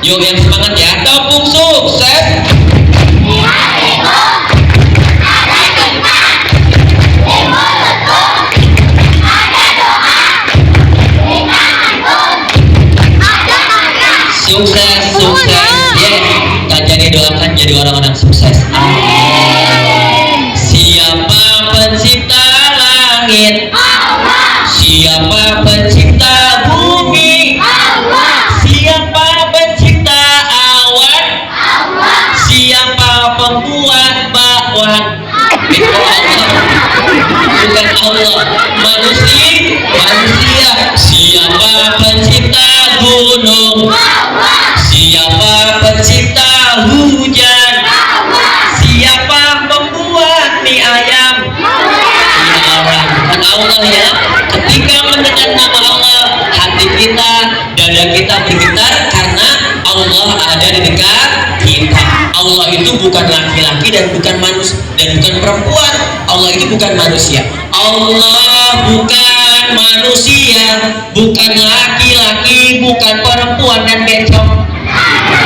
Yuk yang semangat ya, tepuk sukses. Sukses, sukses, Kak Jani doakan jadi orang-orang sukses. Amin. Siapa pencipta langit? Allah. Siapa pencipta bumi? Allah. Siapa pencipta awan? Allah. Siapa pembuat bakwan? Bukan Allah. Manusia. Siapa pencipta gunung? Allah. Siapa pencipta hujan? Allah. Siapa pembuat mie ayam? Allah. Bukan Allah ya. Ketika mendengar nama Allah, hati kita, dada kita bergetar karena Allah ada di dekat kita. Allah itu bukan laki-laki dan bukan manusia dan bukan perempuan. Allah itu bukan manusia. Allah bukan manusia, bukan laki-laki, bukan perempuan dan becok.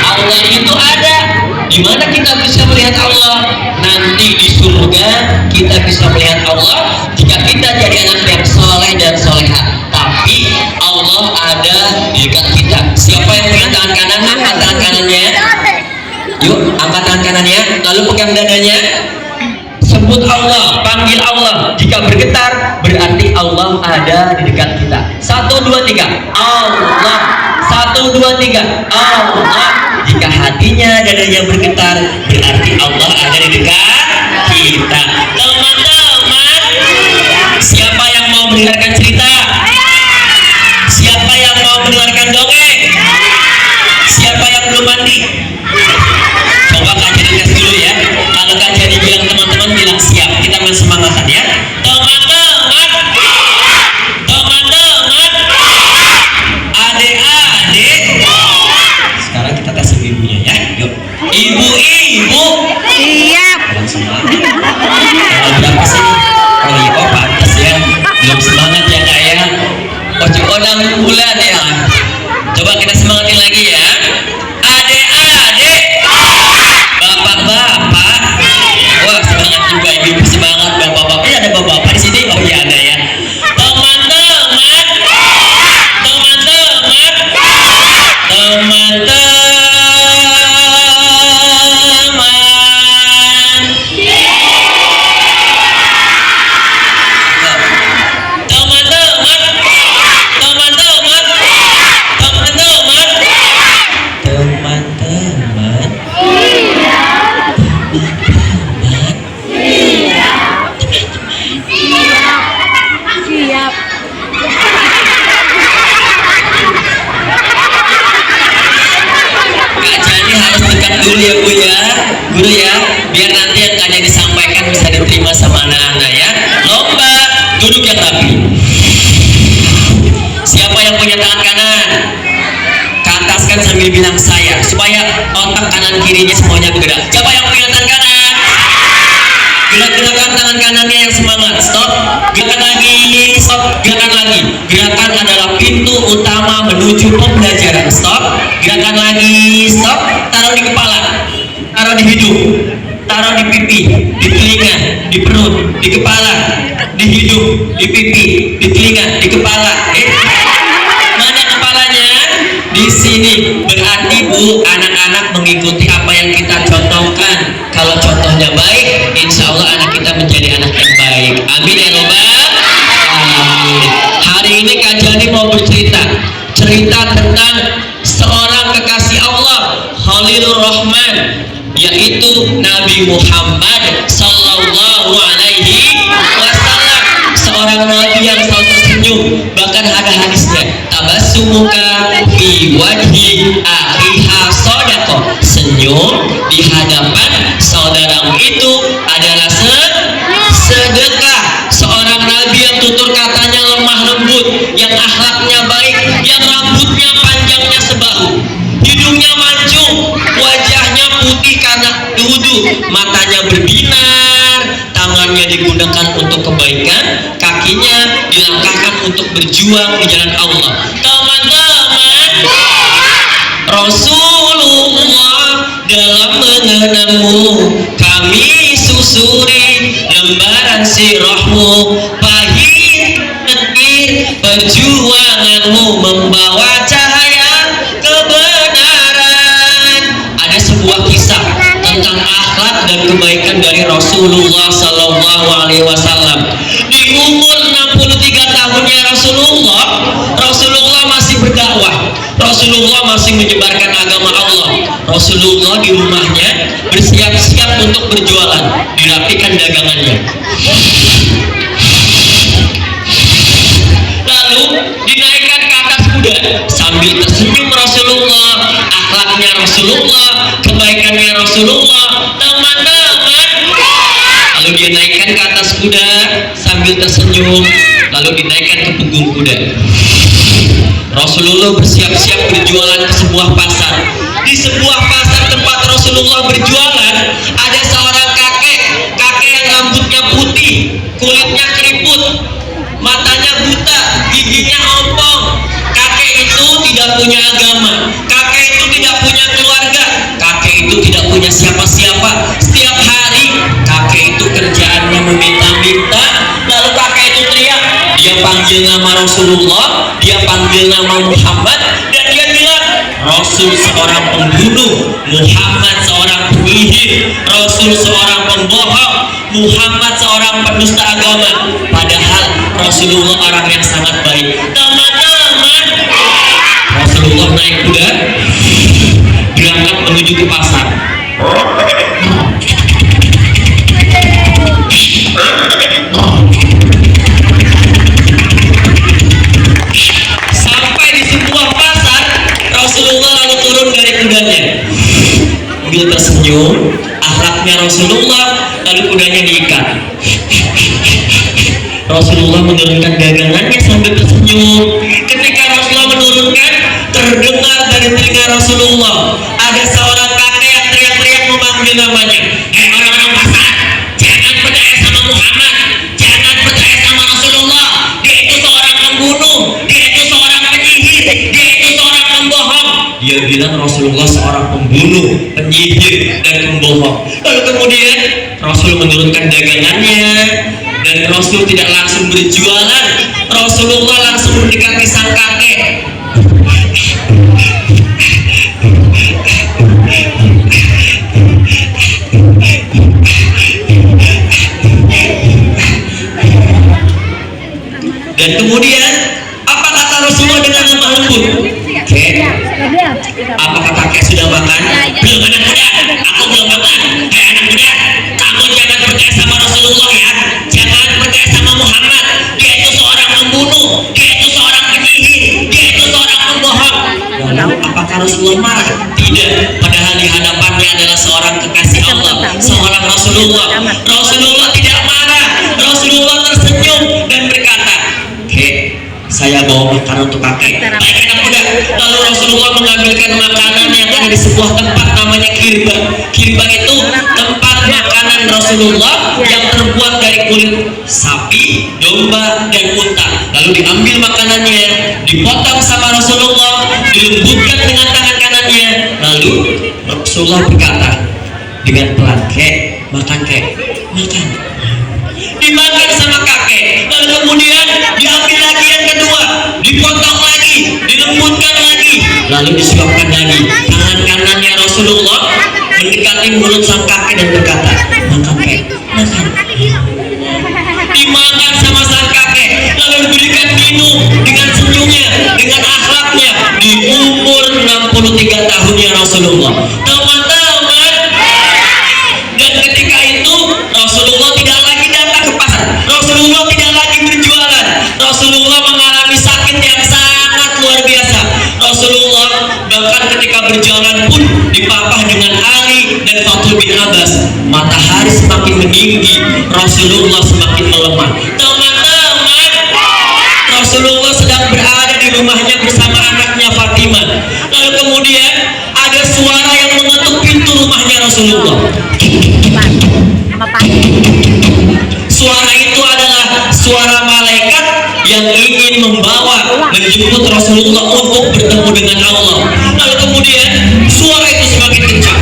Allah itu ada. Di mana kita bisa melihat Allah? Nanti di surga kita bisa melihat Allah jika kita jadi anak yang soleh dan soleha. Tapi Allah ada di dekat kita. Siapa yang punya tangan kanan, angkat tangan kanannya. Yuk, angkat tangan kanannya, lalu pegang dadanya. Sebut Allah, panggil Allah. Jika bergetar, berarti Allah ada di dekat kita. 1, 2, 3, Allah. 1, 2, 3, Allah. Jika hatinya, dadanya bergetar, berarti Allah ada di dekat kita. Teman-teman, siapa yang mau mendengarkan cerita? Siapa yang mau mendengarkan dongeng? Siapa yang belum mandi? Coba Kak Jani tes dulu ya. Kalau Kak Jani bilang teman-teman bilang siap, kita main semangatan ya. Teman-teman, adik-adik. Sekarang kita tes ibunya ya. Yuk, ibu-ibu. Siap. Belum semangat. Kalau berapa sih? Oh iya, oh pantas ya. Belum semangat ya Kak ya. Ojo odang bulan ya. Coba kita semangatin lagi ya. Adik-adik, bapak-bapak. Wah semangat juga ibu semangat. Bapak-bapak, ada bapak-bapak di sini? Oh iya ada ya. Teman-teman. Dulu ya Bu ya, guru ya, biar nanti yang tanya disampaikan bisa diterima sama anak-anak ya. Lomba duduk yang rapi. Siapa yang punya tangan kanan? Ke atas kan sambil bilang saya, supaya otak kanan kirinya semuanya bergerak. Siapa yang punya tangan kanan? Gerak-gerakan tangan kanannya yang semangat. Stop. Gerakan lagi. Stop. Gerakan lagi. Gerakan adalah pintu utama menuju pembelajaran. Stop. Gerakan lagi. Stop. Taruh di kepala, taruh di hidung, taruh di pipi, di telinga, di perut, di kepala, di hidung, di pipi, di telinga, di kepala. Mana kepalanya? Di sini. Berarti Bu, anak-anak mengikuti apa yang kita contohkan. Kalau contohnya baik, insya Allah anak kita menjadi anak yang baik. Amin ya Robbal. Amin. Hari ini Kak Jani mau bercerita tentang seorang kekasih Allah, Khalilur Rahman, yaitu Nabi Muhammad Sallallahu Alaihi Wasallam. Seorang Nabi yang selalu tersenyum. Bahkan ada hadisnya, tabassumuka fi wajhi akhiha shadaqah. Senyum di hadapan saudaramu itu adalah sedekah. Seorang Nabi yang tutur katanya lemah lembut, yang akhlaknya baik, yang rambutnya panjangnya sebahu, hidungnya mancung, wajahnya putih karena wudu, matanya berbinar, tangannya digunakan untuk kebaikan, kakinya dilangkahkan untuk berjuang di jalan Allah. Teman-teman, Rasul benangmu kami susuri, lembaran sirahmu pahit petir, perjuanganmu membawa cahaya kebenaran. Ada sebuah kisah tentang akhlak dan kebaikan dari Rasulullah Sallallahu Alaihi Wasallam. Di umur 63 tahunnya Rasulullah masih berdakwah. Rasulullah masih menyebarkan agama Allah. Rasulullah di rumahnya bersiap-siap untuk berjualan, dirapikan dagangannya. Lalu dinaikkan ke atas kuda sambil tersenyum Rasulullah, akhlaknya Rasulullah, kebaikannya Rasulullah, teman-teman. Lalu dia naikkan ke atas kuda sambil tersenyum, lalu dinaikkan ke punggung kuda. Rasulullah bersiap-siap berjualan ke sebuah pasar. Di sebuah pasar tempat Rasulullah berjualan, ada seorang kakek yang rambutnya putih, kulitnya keriput, matanya buta, giginya ompong. Kakek itu tidak punya agama, kakek itu tidak punya keluarga, kakek itu tidak punya siapa-siapa. Setiap hari kakek itu kerjaannya meminta-minta. Lalu kakek itu teriak, dia panggil nama Rasulullah, dia panggil nama Muhammad, dan dia bilang, Rasul seorang pembunuh, Muhammad seorang penyihir, Rasul seorang pembohong, Muhammad seorang pedusta agama. Padahal Rasulullah orang yang sangat baik. Teman-teman, Rasulullah naik kuda berangkat menuju ke pasar. Sampai di sebuah pasar, Rasulullah lalu turun dari kudanya. Sambil tersenyum, akhlaknya Rasulullah, lalu kudanya diikat. Rasulullah menurunkan dagangannya sambil tersenyum. Ketika Rasulullah menurunkan, terdengar dari telinga Rasulullah ada seorang kakek yang teriak-teriak memanggil namanya. Orang-orang pasar, jangan percaya sama Muhammad, jangan percaya sama Rasulullah. Dia itu seorang pembunuh, dia itu seorang penyihir, dia itu seorang pembohong. Dia bilang Rasulullah seorang pembunuh, penyihir, dan pembohong. Lalu kemudian Rasul menurunkan dagangannya, dan Rasul tidak langsung berjualan. Rasulullah langsung mendekati sang kakek. Dan kemudian apa kata Rasulullah dengan lemah lembut? Kek, apakah kakek sudah makan? Belum, anak muda, aku belum makan. Hei anak muda, kamu jangan percaya sama Rasulullah ya, jangan percaya sama Muhammad. Dia itu seorang pembunuh, dia itu seorang penyihir, dia itu seorang pembohong. Lalu apakah Rasulullah marah? Tidak, padahal di hadapannya adalah seorang kekasih Allah, seorang Rasulullah. Rasulullah tidak marah, Rasulullah tersenyum dan berkata, saya bawa makanan untuk kakek. Baik anak muda. Lalu Rasulullah mengambilkan makanan yang ada di sebuah tempat namanya kirba. Kirba itu tempat makanan Rasulullah yang terbuat dari kulit sapi, domba, dan unta. Lalu diambil makanannya, dipotong sama Rasulullah, dilembutkan dengan tangan kanannya. Lalu Rasulullah berkata dengan pelan, kek, makan kek, makan. Dimakan sama kakek. Lalu kemudian diambil lagi yang kedua, dipotong lagi, dilembutkan lagi, lalu disuapkan lagi. Tangan kanannya Rasulullah mendekati mulut sang kakek dan berkata, makan kek, makan. Dimakan sama sang kakek, lalu diberikan minum dengan senyumnya, dengan akhlaknya. Di umur 63 tahunnya Rasulullah, teman-teman. Dan ketika itu Rasulullah tidak lagi datang ke pasar, Rasulullah tidak lagi berjualan. Rasulullah mengalami sakit yang sangat luar biasa. Rasulullah bahkan ketika berjalan pun dipapah dengan Ali dan Fatul bin Abbas. Matahari semakin meninggi, Rasulullah semakin melemah. Teman-teman, Rasulullah sedang berada di rumahnya bersama anaknya Fatimah. Lalu kemudian ada suara yang mengetuk pintu rumahnya Rasulullah. Suara itu adalah suara malaikat yang ingin menjemput Rasulullah untuk bertemu dengan Allah. Lalu kemudian suara itu semakin kencang.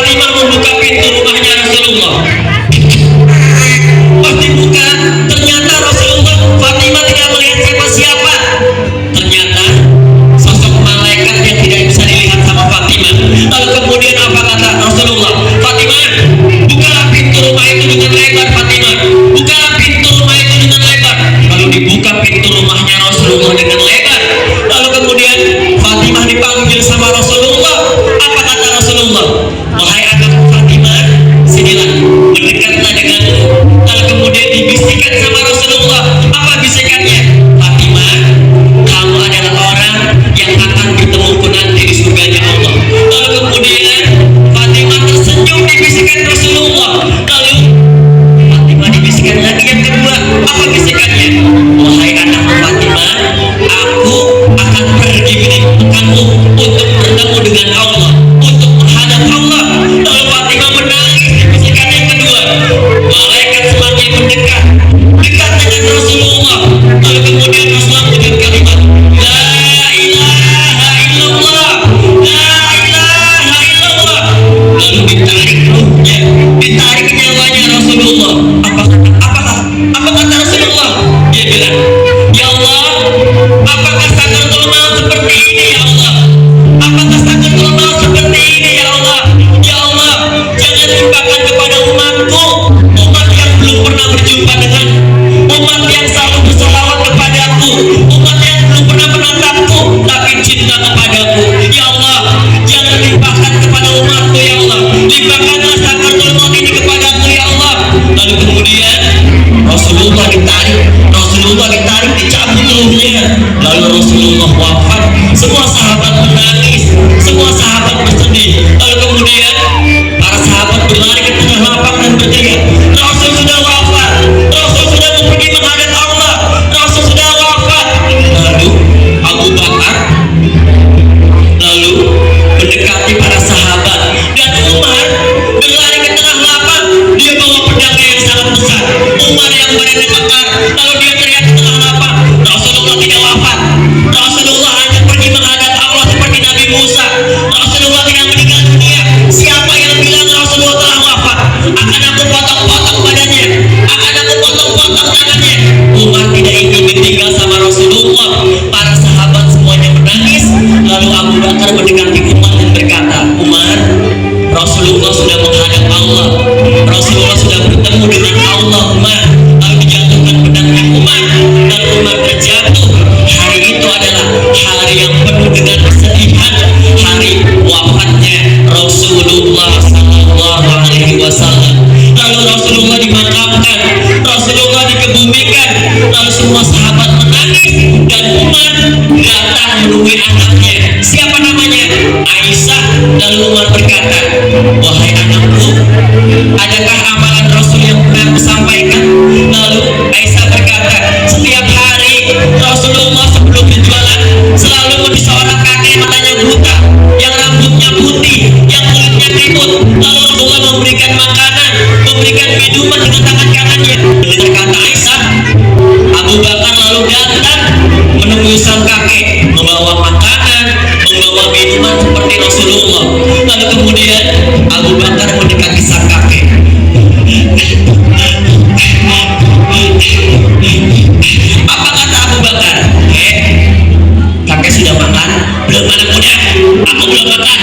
Fatimah membuka pintu rumahnya Rasulullah. Pas dibuka, ternyata Rasulullah, Fatimah tidak melihat siapa-siapa. Ternyata sosok malaikat yang tidak bisa dilihat sama Fatimah. Lalu kemudian apa kata Rasulullah? Fatimah, bukalah pintu rumah itu dengan lebar. Fatimah, bukalah pintu rumah itu dengan lebar. Lalu dibuka pintu rumahnya Rasulullah dengan lebar. Lalu kemudian Fatimah dipanggil sama Rasulullah. Apa kata Rasulullah? Wahai anak Fatimah, sinilah, mendekatlah denganku. Lalu kemudian dibisikkan sama Rasulullah. Apa bisikannya? Fatimah, kamu adalah orang yang akan bertemuku nanti di surganya Allah. Lalu kemudian Fatimah tersenyum dibisikkan Rasulullah. Lalu Fatimah dibisikkan lagi yang kedua. Apa bisikannya? Wahai anak Fatimah, aku akan pergi meninggalkanmu untuk bertemu dengan Allah, untuk menghadap Allah. Lalu Fatimah menangis dibisikkan yang kedua. Malaikat semakin mendekat, dekat dengan Rasulullah. Lalu kemudian Rasulullah menyebut kalimat La ilaha illallah, La ilaha illallah. Lalu ditarik ruhnya, ditarik nyawanya Rasulullah. Apa kata Rasulullah? Dia bilang, ya Allah, apakah sakaratul maut seperti ini ya Allah? Apakah sakaratul maut seperti ini ya Allah? Ya Allah, jangan timpakan kepada umatku, umat yang belum pernah berjumpa dengan, umat yang selalu berselawat kepadaku, umat yang belum pernah menatapku tapi cinta kepadaku. Ya Allah, jangan timpakan kepada umatku ya Allah. Timpakanlah sakaratul maut ini kepadaku ya Allah. Lalu kemudian Rasulullah ditarik, dicabut ruhnya. Lalu Rasulullah wafat. Semua sahabat menangis, semua sahabat bersedih. Lalu kemudian para sahabat berlari ke tengah lapang dan berteriak, Rasul sudah wafat, Rasul sudah pergi menghadap Allah, Rasul sudah wafat. Lalu Abu Bakar mendekati para sahabat, dan Umar berlari ke tengah lapang. Dia bawa pedangnya yang sangat besar. Umar yang badannya mekar. Lalu dia teriak ke tengah lapang, Rasulullah tidak wafat, Rasulullah hanya pergi menghadap Allah seperti Nabi Musa, Rasulullah tidak meninggal dunia. Siapa yang bilang Rasulullah telah wafat? Akan aku potong-potong badannya, akan aku potong-potong tangannya. Umar tidak ingin ditinggal sama Rasulullah. Para sahabat semuanya menangis. Lalu Abu Bakar mendekati Umar dan berkata, Umar, Rasulullah sudah menghadap Allah, Rasulullah sudah bertemu dengan Allah. Umar, lalu dijatuhkan pedangnya Umar, dan Umar terjatuh. Hari itu adalah hari yang penuh dengan kesedihan, hari wafatnya Rasulullah Sallallahu Alaihi Wasallam. Lalu Rasulullah dimakamkan, Rasulullah dikebumikan. Lalu semua sahabat menangis, dan Umar datang menemui anaknya. Siapa namanya? Aisyah. Lalu Umar berkata, wahai anakku, adakah amalan Rasul yang pernah aku sampaikan? Lalu Aisyah berkata, setiap hari Rasulullah sebelum berjualan selalu menulis seorang kakek matanya buta, yang rambutnya putih, yang kulitnya keriput. Lalu Rasulullah memberikan makanan, memberikan minuman dengan tangan kanannya. Dengar kata Aisyah, Abu Bakar lalu datang menemui sang kakek, membawa makanan, membawa minuman seperti Rasulullah. Lalu kemudian Abu Bakar mendekati sang kakek. Apa kata Abu Bakar? Kakek sudah makan? Belum, anak muda. Aku belum makan.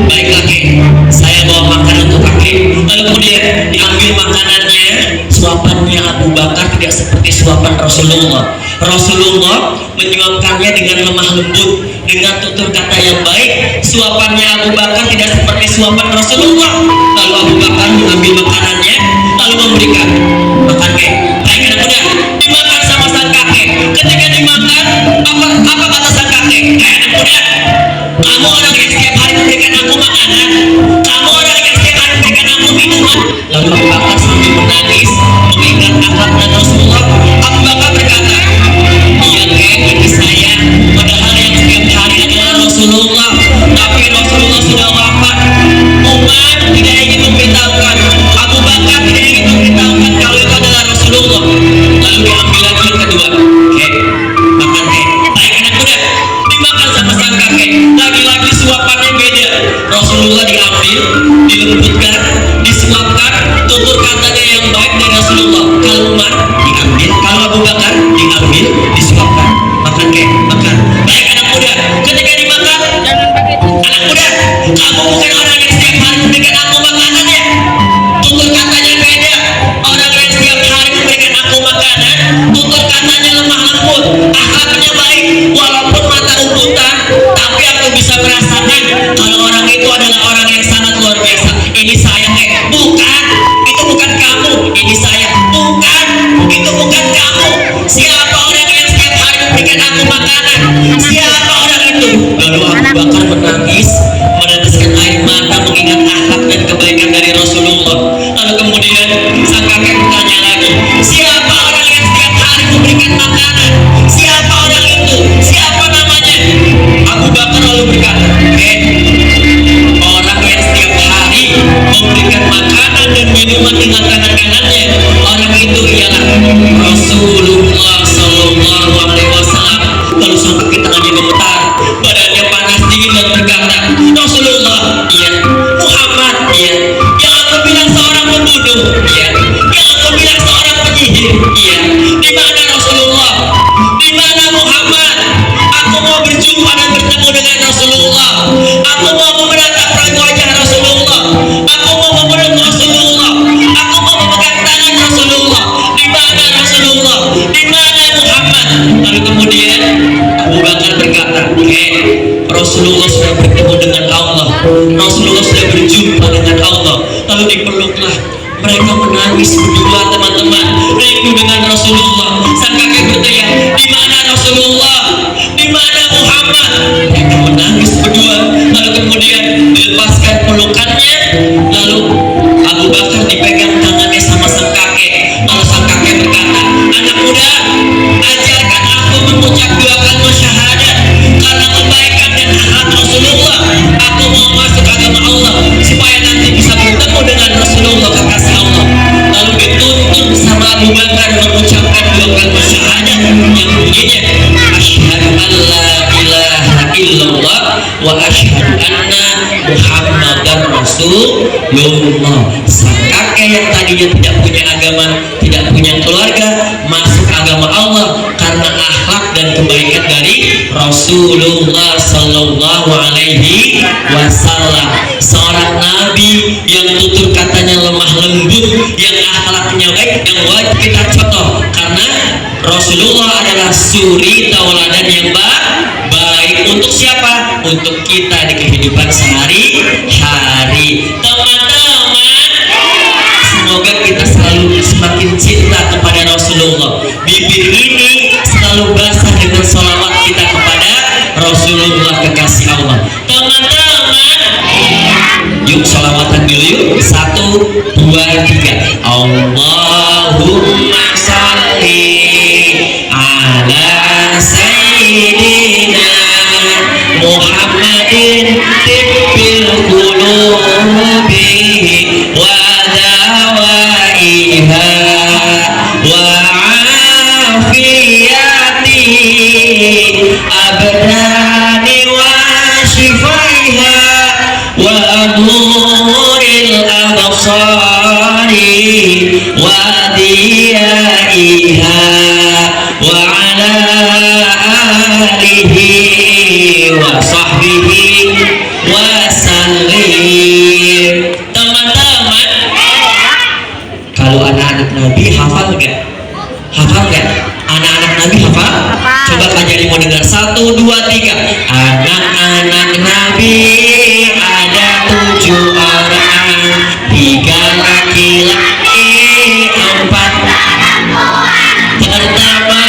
Baik kakek, saya bawa makanan untuk kakek. Lalu kemudian diambil makanannya. Suapannya Abu Bakar tidak seperti suapan Rasulullah. Rasulullah menyuapkannya dengan lemah lembut, dengan tutur kata yang baik. Suapannya Abu Bakar tidak seperti suapan Rasulullah. Lalu Abu Bakar mengambil makanannya, lalu memberikan, makan kek. Baik anak muda, dimakan sama sang kakek. Ketika dimakan, apa kata sang kakek? Anak muda, kamu orang yang setiap hari memberikan aku makanan, kamu orang yang setiap hari memberikan aku minuman. Lalu Abu Bakar sambil menangis mengingat akhlak Rasulullah. Abu Bakar berkata, iya kek, ini saya, padahal yang setiap hari adalah Rasulullah, tapi Rasulullah sudah wafat. Umar tidak ingin memberitahukan, Abu Bakar tidak ingin memberitahukan kalau itu adalah Rasulullah. Lalu diambil lagi yang kedua, kek, makan kek. buta, tapi aku bisa merasakan kalau orang itu adalah orang yang sangat luar biasa. Ini saya bukan, itu bukan kamu. Ini saya bukan, itu bukan kamu. Siapa orang yang setiap hari memberikan aku makanan? Siapa orang itu? Lalu Abu Bakar menangis, meneteskan air mata mengingat akhlak dan kebaikan dari Rasulullah. Lalu kemudian sang kakek bertanya lagi, siapa orang yang setiap hari memberikan makanan? Siapa orang itu? Siapa namanya? Abu Bakar lalu berkata, orang yang setiap hari memberikan makanan dan minuman dengan tangan kanannya, orang itu ialah Rasulullah Sallallahu Alaihi Wasallam. Lalu sang kakek tangannya gemetar, badannya panas dingin dan berkata, Rasulullah, iya. Muhammad, iya. Yang aku bilang seorang pembunuh, iya. Yang aku bilang seorang penyihir, iya. Di mana Rasulullah? Di mana Muhammad? Aku mau berjumpa dan bertemu dengan Rasulullah. Aku mau menatap wajah Rasulullah. Aku mau memeluk Rasulullah. Aku mau memegang tangan Rasulullah. Di mana Rasulullah? Di mana Muhammad? Lalu kemudian Abu Bakar berkata, Rasulullah sudah bertemu dengan Allah. Rasulullah sudah berjumpa dengan Allah. Lalu dipeluklah. Mereka menangis berdua, teman-teman, rindu dengan Rasulullah. Sang kakek bertanya, di mana Rasulullah? Di mana Muhammad? Mereka menangis berdua. Lalu kemudian dilepaskan pelukannya. Lalu Abu Bakar dipegang tangannya sama sang kakek. Lalu sang kakek berkata, anak muda, ajarkan aku mengucap dua kalimat syahadat karena kebaikan dan akhlak Rasulullah. Aku mau masuk agama Allah supaya nanti bisa bertemu dengan Rasulullah, kekasih Allah. Lalu dituntun sama Abu Bakar mengucapkan dua kalimat syahadat yang bunyinya, asyhadu an la ilaha illallah wa asyhadu anna Muhammadar Rasulullah. Sang kakek yang tadinya tidak punya agama, tidak punya keluarga, masuk agama Allah karena akhlak dan kebaikan dari Rasulullah Sallallahu Alaihi Wasallam. Seorang nabi yang tutur katanya lemah lembut, yang akhlaknya baik, yang wajib kita contoh karena Rasulullah adalah suri tauladan yang baik untuk siapa? Untuk kita di kehidupan sehari-hari. Teman-teman, semoga kita selalu semakin cinta kepada Rasulullah. Bibir ini selalu basah dengan sholawat kita kepada Rasulullah, kekasih Allah. Teman-teman, yuk sholawatan dulu yuk. 1, 2, 3. Allahumma sholli ala sayyidina Muhammadin tibbil qulubi wa dawaiha wa afiyati abdani wa shifaiha wa amuril absari wa diyaiha wa ala alihi wa sahbihi wa sallim. Teman-teman, kalau anak-anak Nabi hafal nggak? Hafal nggak? Anak-anak Nabi hafal? Coba kalian mau dengar. 1, 2, 3. Anak-anak Nabi ada 7 orang, 3 laki-laki, 4 pertama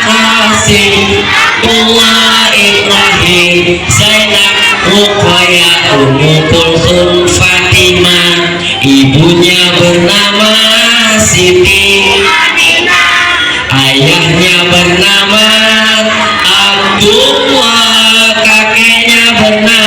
Qasim, Abdullah, Ibrahim, Zainab, Ruqayyah, Ummu Kulthum, Fatimah. Ibunya bernama Siti, ayahnya bernama Abdullah, kakeknya bernama